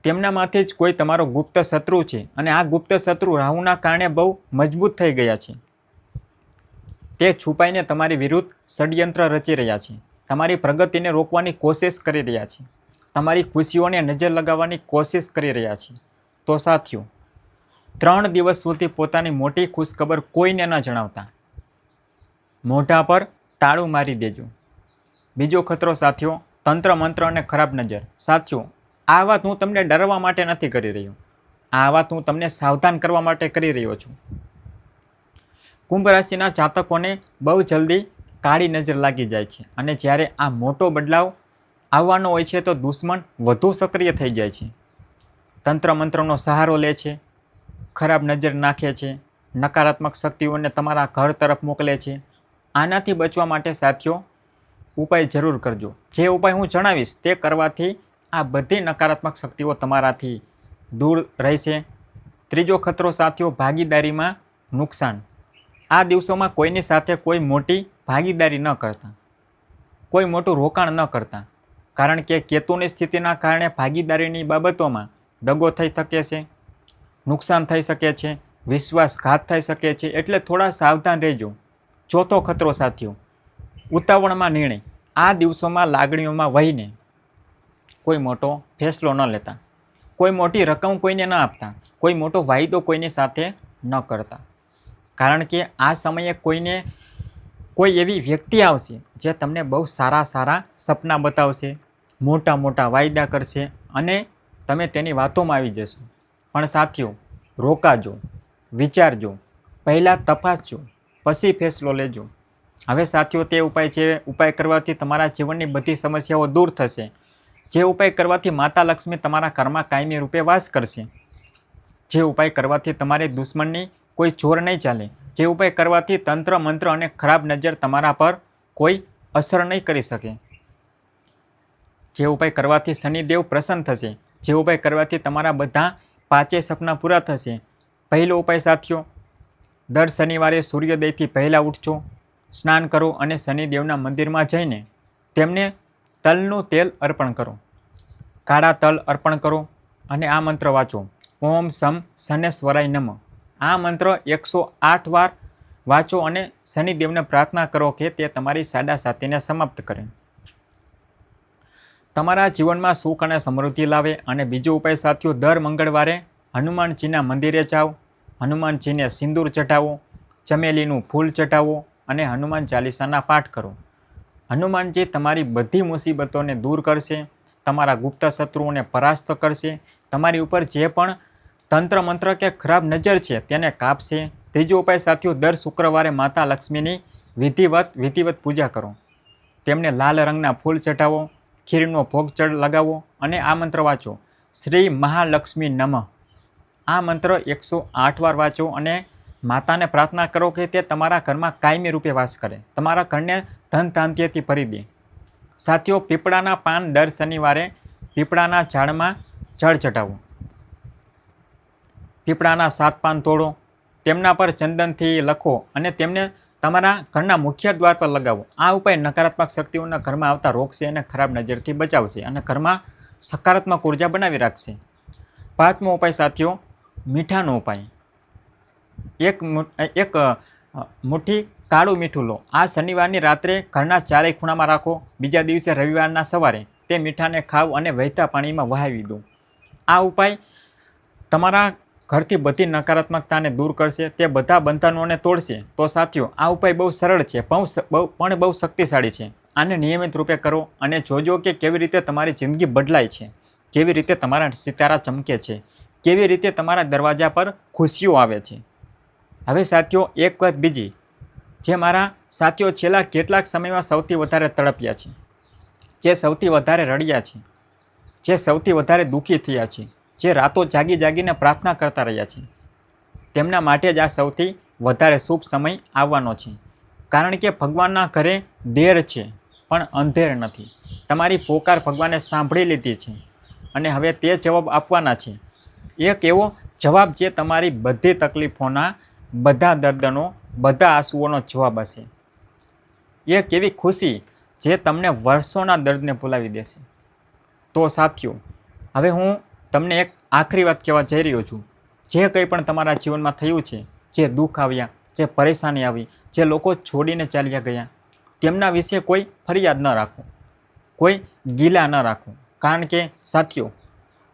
તેમનામાંથી જ કોઈ તમારો ગુપ્ત શત્રુ છે, અને આ ગુપ્ત શત્રુ રાહુના કારણે બહુ મજબૂત થઈ ગયા છે. તે છુપાઈને તમારી વિરુદ્ધ ષડયંત્ર રચી રહ્યા છે, તમારી પ્રગતિને રોકવાની કોશિશ કરી રહ્યા છે, તમારી ખુશીઓને નજર લગાવવાની કોશિશ કરી રહ્યા છે. તો સાથીઓ 3 દિવસ સુધી પોતાની મોટી ખુશખબર કોઈને ન જણાવતા. મોઢા પર તાળું મારી દેજો. બીજો ખતરો સાથીઓ તંત્ર મંત્ર અને ખરાબ નજર. સાથીઓ, આ વાત હું તમને ડરવા માટે નથી કરી રહ્યો, આ વાત હું તમને સાવધાન કરવા માટે કરી રહ્યો છું. કુંભ રાશિના જાતકોને બહુ જલ્દી કાળી નજર લાગી જાય છે, અને જ્યારે આ મોટો બદલાવ આવવાનો હોય છે તો દુશ્મન વધુ સક્રિય થઈ જાય છે, તંત્ર મંત્રનો સહારો લે છે, ખરાબ નજર નાખે છે, નકારાત્મક શક્તિઓને તમારા ઘર તરફ મોકલે છે. આનાથી બચવા માટે સાથીઓ ઉપાય જરૂર કરજો. જે ઉપાય હું જણાવીશ તે કરવાથી આ બધી નકારાત્મક શક્તિઓ તમારાથી દૂર રહેશે. ત્રીજો ખતરો સાથીઓ ભાગીદારીમાં નુકસાન. આ દિવસોમાં કોઈની સાથે કોઈ મોટી ભાગીદારી ન કરતા, કોઈ મોટું રોકાણ ન કરતા, કારણ કે કેતુની સ્થિતિના કારણે ભાગીદારીની બાબતોમાં દગો થઈ શકે છે, નુકસાન થઈ શકે છે, વિશ્વાસઘાત થઈ શકે છે, એટલે થોડા સાવધાન રહેજો. ચોથો ખતરો સાથીઓ ઉતાવળમાં નિર્ણય. આ દિવસોમાં લાગણીઓમાં વહીને કોઈ મોટો ફેસલો ન લેતા, કોઈ મોટી રકમ કોઈને ન આપતા, કોઈ મોટો વાયદો કોઈની સાથે ન કરતા. કારણ કે આ સમયે કોઈ એવી વ્યક્તિ આવશે જે તમને બહુ સારા સપના બતાવશે, મોટા મોટા વાયદા કરશે, અને તમે તેની વાતોમાં આવી જશો. પણ સાથીઓ રોકાજો, વિચારજો, પહેલાં તપાસજો, પછી ફેસલો લેજો. હવે સાથીઓ તે ઉપાય છે, ઉપાય કરવાથી તમારા જીવનની બધી સમસ્યાઓ દૂર થશે. જે ઉપાય કરવાથી માતા લક્ષ્મી તમારા ઘરમાં કાયમી રૂપે વાસ કરશે. જે ઉપાય કરવાથી તમારી દુશ્મનની કોઈ જોર નહીં ચાલે. જે ઉપાય કરવાથી તંત્ર મંત્ર અને ખરાબ નજર તમારા પર કોઈ અસર નહીં કરી શકે. જે ઉપાય કરવાથી શનિદેવ પ્રસન્ન થશે. જે ઉપાય કરવાથી તમારા બધા 5 સપના પૂરા થશે. પહેલો ઉપાય સાથીઓ દર શનિવારે સૂર્યોદયથી પહેલાં ઉઠજો, સ્નાન કરો અને શનિદેવના મંદિરમાં જઈને તેમને તલનું તેલ અર્પણ કરો, કાળા તલ અર્પણ કરો, અને આ મંત્ર વાંચો, ઓમ સમ શનેશ્વરાય નમઃ. આ મંત્ર 108 વાર વાંચો અને શનિદેવને પ્રાર્થના કરો કે તે તમારી સાડાસાતીને સમાપ્ત કરે, તમારા જીવનમાં સુખ અને સમૃદ્ધિ લાવે. અને બીજો ઉપાય સાથીઓ દર મંગળવારે હનુમાનજીના મંદિરે જાઓ, હનુમાનજીને સિંદૂર ચઢાવો, ચમેલીનું ફૂલ ચઢાવો અને હનુમાન ચાલીસાના પાઠ કરો. હનુમાનજી તમારી બધી મુસીબતોને દૂર કરશે, તમારા ગુપ્ત શત્રુઓને પરાસ્ત કરશે, તમારી ઉપર જે પણ તંત્ર મંત્ર કે ખરાબ નજર છે તેને કાપશે. ત્રીજો ઉપાય સાથીઓ દર શુક્રવારે માતા લક્ષ્મીની વિધિવત પૂજા કરો, તેમને લાલ રંગના ફૂલ ચઢાવો, ખીરનો ભોગ લગાવો અને આ મંત્ર વાંચો, શ્રી મહાલક્ષ્મી નમઃ. આ મંત્ર 108 વાર વાંચો અને માતાને પ્રાર્થના કરો કે તે તમારા ઘરમાં કાયમી રૂપે વાસ કરે, તમારા ઘરને ધન ધાન્યથી ભરી દે. સાથીઓ પીપળાના પાન દર શનિવારે પીપળાના ઝાડમાં જળ ચઢાવો, પીપળાના 7 પાન તોડો, તેમના પર ચંદનથી લખો અને તેમને તમારા ઘરના મુખ્ય દ્વાર પર લગાવો. આ ઉપાય નકારાત્મક શક્તિઓના ઘરમાં આવતા રોકશે અને ખરાબ નજરથી બચાવશે અને ઘરમાં સકારાત્મક ઉર્જા બનાવી રાખશે. 5મો ઉપાય સાથીઓ, મીઠાનો ઉપાય. એક મુઠ્ઠી કાળું મીઠું લો. આ શનિવારની રાત્રે ઘરના ચારેય ખૂણામાં રાખો. બીજા દિવસે રવિવારના સવારે તે મીઠાને ખાવ અને વહેતા પાણીમાં વહાવી દો. આ ઉપાય તમારા ઘરથી બધી નકારાત્મકતાને દૂર કરશે, તે બધા બંધનોને તોડશે. તો સાથીઓ, આ ઉપાય બહુ સરળ છે પણ બહુ શક્તિશાળી છે. આને નિયમિત રૂપે કરો અને જોજો કે કેવી રીતે તમારી જિંદગી બદલાય છે, કેવી રીતે તમારા સિતારા ચમકે છે, કેવી રીતે તમારા દરવાજા પર ખુશીઓ આવે છે. હવે સાથીઓ, એક વાત બીજી, જે મારા સાથીઓ છેલ્લા કેટલાક સમયમાં સૌથી વધારે તડપ્યા છે, જે સૌથી વધારે રડ્યા છે, જે સૌથી વધારે દુઃખી થયા છે, જે રાતો જાગી જાગીને પ્રાર્થના કરતા રહ્યા છે, તેમના માટે જ આ સૌથી વધારે શુભ સમય આવવાનો છે. કારણ કે ભગવાનના ઘરે દેર છે પણ અંધેર નથી. તમારી પોકાર ભગવાને સાંભળી લીધી છે અને હવે તે જવાબ આપવાના છે. એક એવો જવાબ જે તમારી બધી તકલીફોના, બધા દર્દનો, બધા આંસુઓનો જવાબ હશે. એક એવી ખુશી જે તમને વર્ષોના દર્દને ભૂલાવી દેશે. તો સાથીઓ, હવે હું તમને એક આખરી વાત કહેવા જઈ રહ્યો છું. જે કંઈ પણ તમારા જીવનમાં થયું છે, જે દુઃખ આવ્યા, જે પરેશાની આવી, જે લોકો છોડીને ચાલ્યા ગયા, તેમના વિશે કોઈ ફરિયાદ ન રાખો, કોઈ ગીલા ન રાખો. કારણ કે સાથીઓ,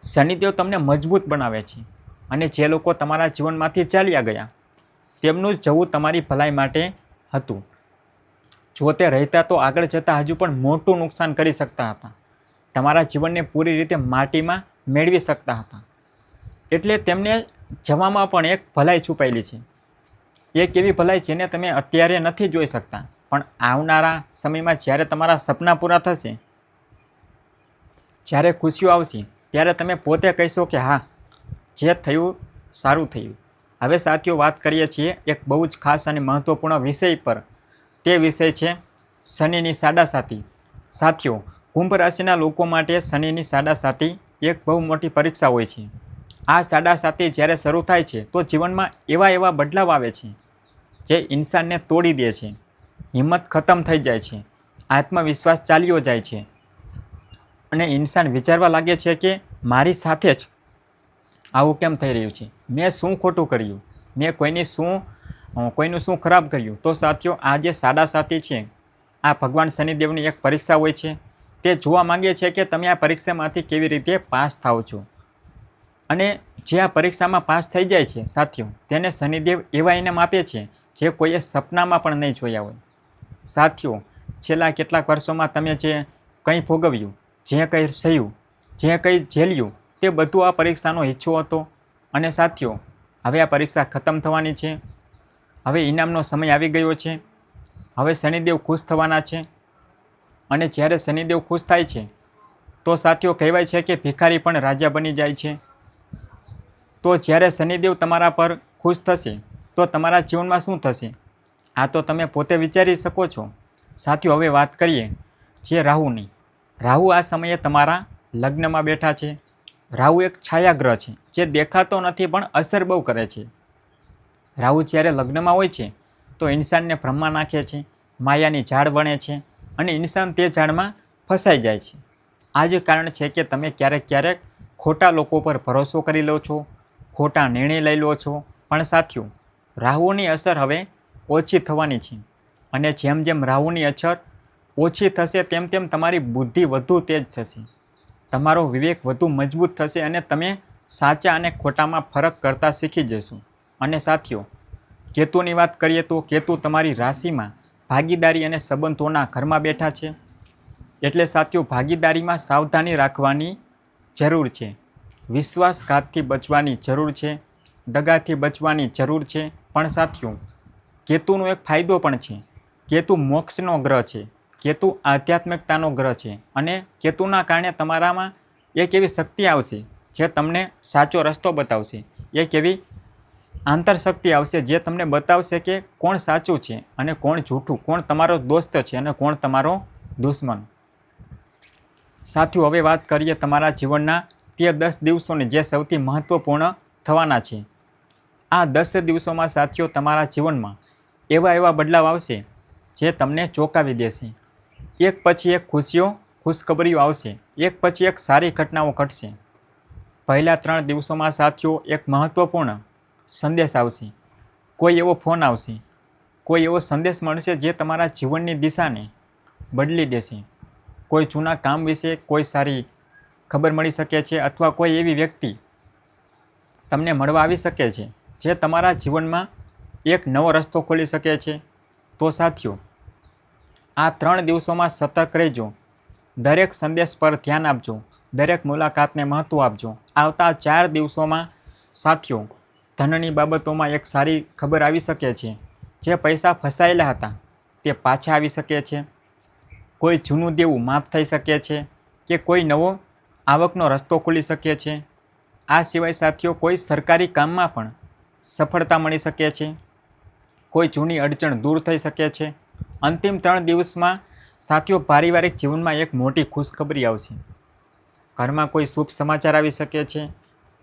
શનિદેવ તમને મજબૂત બનાવે છે અને જે લોકો તમારા જીવનમાંથી ચાલ્યા ગયા, તેમનું જવું તમારી ભલાઈ માટે હતું. જો તે રહેતા તો આગળ જતાં હજુ પણ મોટું નુકસાન કરી શકતા હતા, તમારા જીવનને પૂરી રીતે માટીમાં મેળવી શકતા હતા. એટલે તેમને જવામાં પણ એક ભલાઈ છુપાયેલી છે. એક એવી ભલાઈ જેને તમે અત્યારે નથી જોઈ શકતા, પણ આવનારા સમયમાં જ્યારે તમારા સપના પૂરા થશે, જ્યારે ખુશીઓ આવશે, ત્યારે તમે પોતે કહેશો કે હા, જે થયું સારું થયું. હવે સાથીઓ, વાત કરીએ છીએ એક બહુ જ ખાસ અને મહત્ત્વપૂર્ણ વિષય પર. તે વિષય છે શનિની સાડાસાતી. સાથીઓ, કુંભ રાશિના લોકો માટે શનિની સાડાસાતી એક બહુ મોટી પરીક્ષા હોય છે. આ સાડાસાતી જ્યારે શરૂ થાય છે તો જીવનમાં એવા બદલાવ આવે છે જે ઇન્સાનને તોડી દે છે. હિંમત ખતમ થઈ જાય છે, આત્મવિશ્વાસ ચાલ્યો જાય છે અને ઇન્સાન વિચારવા લાગે છે કે મારી સાથે જ આવું કેમ થઈ રહ્યું છે, મેં શું ખોટું કર્યું, મેં કોઈનું શું ખરાબ કર્યું. તો સાથીઓ, આ જે સાડાસાતી છે, આ ભગવાન શનિદેવની એક પરીક્ષા હોય છે. તે જોવા માંગે છે કે તમે આ પરીક્ષામાંથી કેવી રીતે પાસ થાઓ છો. અને જે આ પરીક્ષામાં પાસ થઈ જાય છે સાથીઓ, તેને શનિદેવ એવા ઇનામ આપે છે જે કોઈએ સપનામાં પણ નહીં જોયા હોય. સાથીઓ, છેલ્લા કેટલાક વર્ષોમાં તમે જે કંઈ ભોગવ્યું, જે કંઈ સહ્યું, જે કંઈ ઝેલ્યું, તે બધું આ પરીક્ષાનો હિસ્સો હતો. અને સાથીઓ, હવે આ પરીક્ષા ખતમ થવાની છે. હવે ઇનામનો સમય આવી ગયો છે. હવે શનિદેવ ખુશ થવાના છે. અને જ્યારે શનિદેવ ખુશ થાય છે તો સાથીઓ, કહેવાય છે કે ભિખારી પણ રાજા બની જાય છે. તો જ્યારે શનિદેવ તમારા પર ખુશ થશે તો તમારા જીવનમાં શું થશે, આ તો તમે પોતે વિચારી શકો છો. સાથીઓ, હવે વાત કરીએ જે રાહુની. રાહુ આ સમયે તમારા લગ્નમાં બેઠા છે. રાહુ એક છાયાગ્રહ છે જે દેખાતો નથી પણ અસર બહુ કરે છે. રાહુ જ્યારે લગ્નમાં હોય છે તો ઇન્સાનને ભ્રમમાં નાખે છે, માયાની ઝાડ વણે છે અને ઇન્સાન તે ઝાડમાં ફસાઈ જાય છે. આ જ કારણ છે કે તમે ક્યારેક ખોટા લોકો પર ભરોસો કરી લો છો, ખોટા નિર્ણય લઈ લો છો. પણ સાથીઓ, રાહુની અસર હવે ઓછી થવાની છે અને જેમ જેમ રાહુની અસર ઓછી થશે તેમ તેમ તમારી બુદ્ધિ વધુ તેજ થશે, તમારો વિવેક વધુ મજબૂત થશે અને તમે સાચા અને ખોટામાં ફરક કરતા શીખી જશો. અને સાથીઓ, કેતુની વાત કરીએ તો કેતુ તમારી રાશિમાં ભાગીદારી અને સંબંધોના ઘરમાં બેઠા છે. એટલે સાથીઓ, ભાગીદારીમાં સાવધાની રાખવાની જરૂર છે, વિશ્વાસઘાતથી બચવાની જરૂર છે, દગાથી બચવાની જરૂર છે. પણ સાથીઓ, કેતુનો એક ફાયદો પણ છે. કેતુ મોક્ષનો ગ્રહ છે, કેતુ આધ્યાત્મિકતાનો ગ્રહ છે અને કેતુના કારણે તમારામાં એક એવી શક્તિ આવશે જે તમને સાચો રસ્તો બતાવશે. એક એવી આંતરશક્તિ આવશે જે તમને બતાવશે કે કોણ સાચું છે અને કોણ જૂઠું, કોણ તમારો દોસ્ત છે અને કોણ તમારો દુશ્મન. સાથીઓ, હવે વાત કરીએ તમારા જીવનના તે 10 દિવસોની જે સૌથી મહત્ત્વપૂર્ણ થવાના છે. આ 10 દિવસોમાં સાથીઓ તમારા જીવનમાં એવા બદલાવ આવશે જે તમને ચોંકાવી દેશે. એક પછી એક ખુશખબરીઓ આવશે, એક પછી એક સારી ઘટનાઓ ઘટશે. પહેલા 3 દિવસોમાં સાથીઓ એક મહત્વપૂર્ણ સંદેશ આવશે, કોઈ એવો ફોન આવશે, કોઈ એવો સંદેશ મળશે જે તમારા જીવનની દિશાને બદલી દેશે. કોઈ જૂના કામ વિશે કોઈ સારી ખબર મળી શકે છે, અથવા કોઈ એવી વ્યક્તિ તમને મળવા આવી શકે છે જે તમારા જીવનમાં એક નવો રસ્તો ખોલી શકે છે. તો સાથીઓ, આ 3 દિવસોમાં સતર્ક રહેજો, દરેક સંદેશ પર ધ્યાન આપજો, દરેક મુલાકાતને મહત્ત્વ આપજો. આવતા 4 દિવસોમાં સાથીઓ, ધનની બાબતોમાં એક સારી ખબર આવી શકે છે. જે પૈસા ફસાયેલા હતા તે પાછા આવી શકે છે, કોઈ જૂનું દેવું માફ થઈ શકે છે, કે કોઈ નવો આવકનો રસ્તો ખુલી શકે છે. આ સિવાય સાથીઓ, કોઈ સરકારી કામમાં પણ સફળતા મળી શકે છે, કોઈ જૂની અડચણ દૂર થઈ શકે છે. અંતિમ 3 દિવસમાં સાથીઓ, પારિવારિક જીવનમાં એક મોટી ખુશખબરી આવશે. ઘરમાં કોઈ શુભ સમાચાર આવી શકે છે,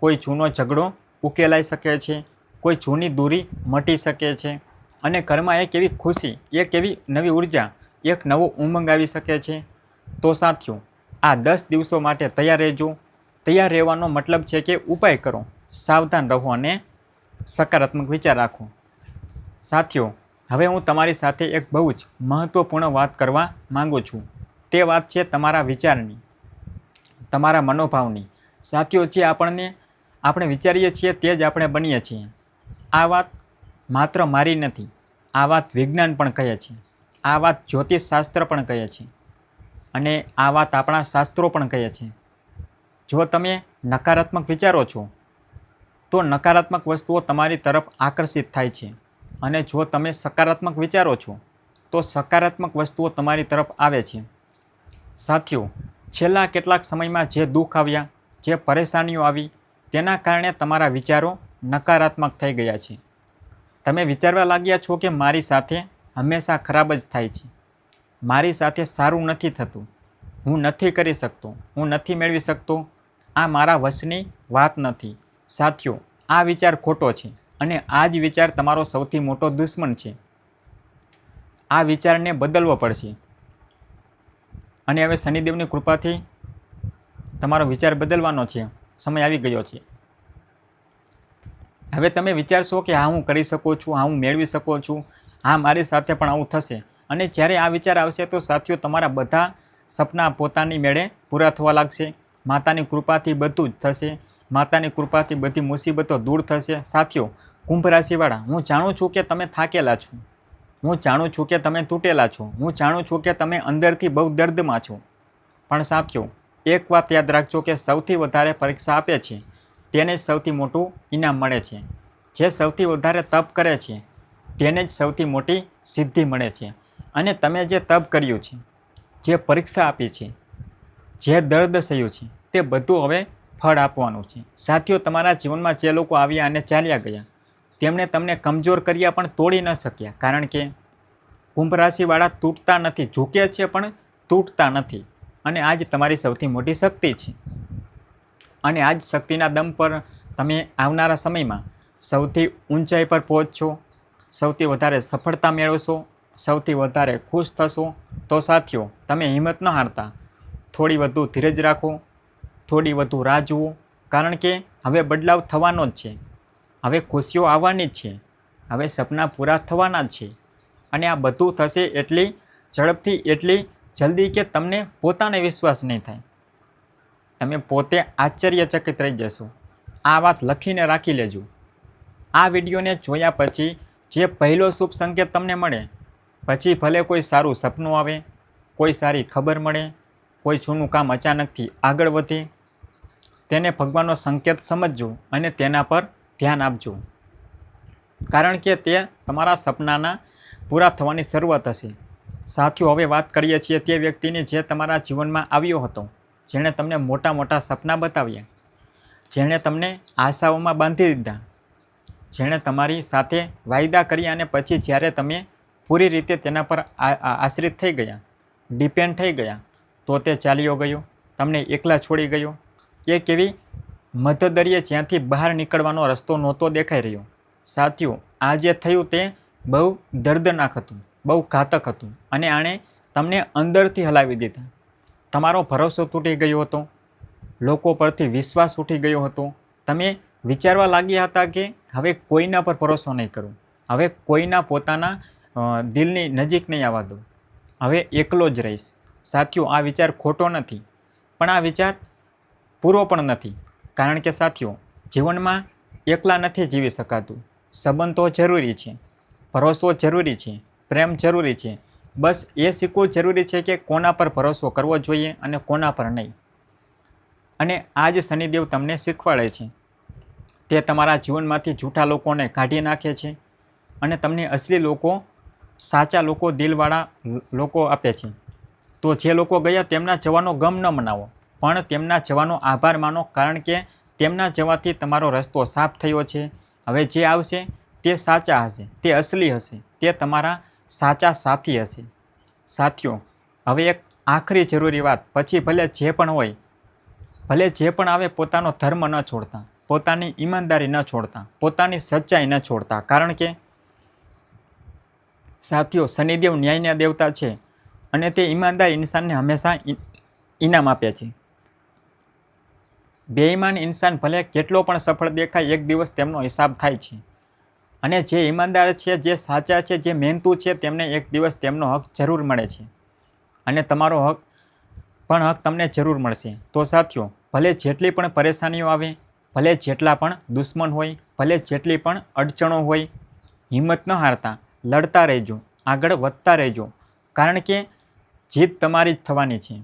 કોઈ જૂનો ઝઘડો ઉકેલાઈ શકે છે, કોઈ જૂની દૂરી મટી શકે છે, અને ઘરમાં એક એવી ખુશી, એક એવી નવી ઉર્જા, એક નવો ઉમંગ આવી શકે છે. તો સાથીઓ, આ 10 દિવસો માટે તૈયાર રહેજો. તૈયાર રહેવાનો મતલબ છે કે ઉપાય કરો, સાવધાન રહો અને સકારાત્મક વિચાર રાખો. સાથીઓ, હવે હું તમારી સાથે એક બહુ જ મહત્ત્વપૂર્ણ વાત કરવા માંગુ છું. તે વાત છે તમારા વિચારની, તમારા મનોભાવની. સાથીઓ, જે આપણે વિચારીએ છીએ તે જ આપણે બનીએ છીએ. આ વાત માત્ર મારી નથી, આ વાત વિજ્ઞાન પણ કહે છે, આ વાત જ્યોતિષશાસ્ત્ર પણ કહે છે, અને આ વાત આપણા શાસ્ત્રો પણ કહે છે. જો તમે નકારાત્મક વિચારો છો તો નકારાત્મક વસ્તુઓ તમારી તરફ આકર્ષિત થાય છે, અને જો તમે સકારાત્મક વિચારો છો તો સકારાત્મક વસ્તુઓ તમારી તરફ આવે છે. સાથીઓ, છેલ્લા કેટલાક સમયમાં જે દુઃખ આવ્યા, જે પરેશાનીઓ આવી, તેના કારણે તમારા વિચારો નકારાત્મક થઈ ગયા છે. તમે વિચારવા લાગ્યા છો કે મારી સાથે હંમેશા ખરાબ જ થાય છે, મારી સાથે સારું નથી થતું, હું નથી કરી શકતો, હું નથી મેળવી શકતો, આ મારા વશની વાત નથી. સાથીઓ, આ વિચાર ખોટો છે, અને આ જ વિચાર તમારો સૌથી મોટો દુશ્મન છે. આ વિચારને બદલવો પડશે. અને હવે શનિદેવની કૃપાથી તમારો વિચાર બદલવાનો છે, સમય આવી ગયો છે. હવે તમે વિચારશો કે હા, હું કરી શકું છું, હા, હું મેળવી શકું છું, હા, મારી સાથે પણ આવું થશે. અને જ્યારે આ વિચાર આવશે તો સાથીઓ, તમારા બધા સપના પોતાની મેળે પૂરા થવા લાગશે. માતાની કૃપાથી બધું જ થશે. માતાની કૃપાથી બધી મુસીબતો દૂર થશે. સાથીઓ, કુંભ રાશિવાળા, હું જાણું છું કે તમે થાકેલા છો, હું જાણું છું કે તમે તૂટેલા છો, હું જાણું છું કે તમે અંદરથી બહુ દર્દમાં છો. પણ સાથીઓ, એક વાત યાદ રાખજો કે સૌથી વધારે પરીક્ષા આપે છે તેને જ સૌથી મોટું ઇનામ મળે છે. જે સૌથી વધારે તપ કરે છે તેને જ સૌથી મોટી સિદ્ધિ મળે છે. અને તમે જે તપ કર્યું છે, જે પરીક્ષા આપી છે, જે દર્દ સહ્યું છે, તે બધું હવે ફળ આપવાનું છે. સાથીઓ, તમારા જીવનમાં જે લોકો આવ્યા અને ચાલ્યા ગયા, તેમણે તમને કમજોર કર્યા પણ તોડી ન શક્યા. કારણ કે કુંભ રાશિવાળા તૂટતા નથી, ઝૂકે છે પણ તૂટતા નથી. અને આ જ તમારી સૌથી મોટી શક્તિ છે. અને આ જ શક્તિના દમ પર તમે આવનારા સમયમાં સૌથી ઊંચાઈ પર પહોંચશો, સૌથી વધારે સફળતા મેળવશો, સૌથી વધારે ખુશ થશો. તો સાથીઓ, તમે હિંમત ન હારતા, થોડી વધુ ધીરજ રાખો, થોડી વધુ રાહ જુઓ. કારણ કે હવે બદલાવ થવાનો જ છે, હવે ખુશીઓ આવવાની જ છે, હવે સપના પૂરા થવાના જ છે. અને આ બધું થશે એટલી ઝડપથી, એટલી જલ્દી કે તમને પોતાને વિશ્વાસ નહીં થાય. તમે પોતે આશ્ચર્યચકિત રહી જશો. આ વાત લખીને રાખી લેજો. આ વિડીયોને જોયા પછી જે પહેલો શુભ સંકેત તમને મળે, પછી ભલે કોઈ સારું સપનું આવે, કોઈ સારી ખબર મળે, કોઈ જૂનું કામ અચાનકથી આગળ વધે, તેને ભગવાનનો સંકેત સમજજો અને તેના પર ધ્યાન આપજો. કારણ કે તે તમારા સપનાના પૂરા થવાની શરૂઆત હશે. સાથીઓ, હવે વાત કરીએ છીએ તે વ્યક્તિની જે તમારા જીવનમાં આવ્યો હતો, જેણે તમને મોટા મોટા સપના બતાવ્યા, જેણે તમને આશાઓમાં બાંધી દીધા, જેણે તમારી સાથે વાયદા કર્યા અને પછી જ્યારે તમે પૂરી રીતે તેના પર આશ્રિત થઈ ગયા, ડિપેન્ડ થઈ ગયા, તો તે ચાલ્યો ગયો, તમને એકલા છોડી ગયો. એક એવી મધદરિયે જ્યાંથી બહાર નીકળવાનો રસ્તો નહોતો દેખાઈ રહ્યો. સાથીઓ, આ જે થયું તે બહુ દર્દનાક હતું, બહુ ઘાતક હતું અને આણે તમને અંદરથી હલાવી દીધા. તમારો ભરોસો તૂટી ગયો હતો, લોકો પરથી વિશ્વાસ ઉઠી ગયો હતો. તમે વિચારવા લાગ્યા હતા કે હવે કોઈના પર ભરોસો નહીં કરું, હવે કોઈના પોતાના દિલની નજીક નહીં આવવા દઉં, હવે એકલો જ રહીશ. સાથીઓ, આ વિચાર ખોટો નથી, પણ આ વિચાર પૂરો પણ નથી. કારણ કે સાથીઓ, જીવનમાં એકલા નથી જીવી શકાતું. સંબંધો જરૂરી છે, ભરોસો જરૂરી છે, પ્રેમ જરૂરી છે. બસ એ શીખવું જરૂરી છે કે કોના પર ભરોસો કરવો જોઈએ અને કોના પર નહીં. અને આ જ શનિદેવ તમને શીખવાડે છે. તે તમારા જીવનમાંથી જૂઠા લોકોને કાઢી નાખે છે અને તમને અસલી લોકો, સાચા લોકો, દિલવાળા લોકો આપે છે. તો જે લોકો ગયા તેમના જવાનો ગમ ન મનાવો, પણ તેમના જવાનો આભાર માનો. કારણ કે તેમના જવાથી તમારો રસ્તો સાફ થયો છે. હવે જે આવશે તે સાચા હશે, તે અસલી હશે, તે તમારા સાચા સાથી હશે. સાથીઓ, હવે એક આખરી જરૂરી વાત, પછી ભલે જે પણ હોય, ભલે જે પણ આવે, પોતાનો ધર્મ ન છોડતા, પોતાની ઈમાનદારી ન છોડતા, પોતાની સચ્ચાઈ ન છોડતા. કારણ કે સાથીઓ, શનિદેવ ન્યાયના દેવતા છે અને તે ઈમાનદાર ઇન્સાનને હંમેશા ઇનામ આપે છે. બેઈમાન ઇન્સાન ભલે કેટલો પણ સફળ દેખાય, એક દિવસ તેમનો હિસાબ થાય છે. અને જે ઈમાનદાર છે, જે સાચા છે, જે મહેનતુ છે, તેમને એક દિવસ તેમનો હક જરૂર મળે છે અને તમારો હક તમને જરૂર મળશે. તો સાથીઓ, ભલે જેટલી પણ પરેશાનીઓ આવે, ભલે જેટલા પણ દુશ્મન હોય, ભલે જેટલી પણ અડચણો હોય, હિંમત ન હારતા, લડતા રહેજો, આગળ વધતા રહેજો. કારણ કે જીત તમારી જ થવાની છે.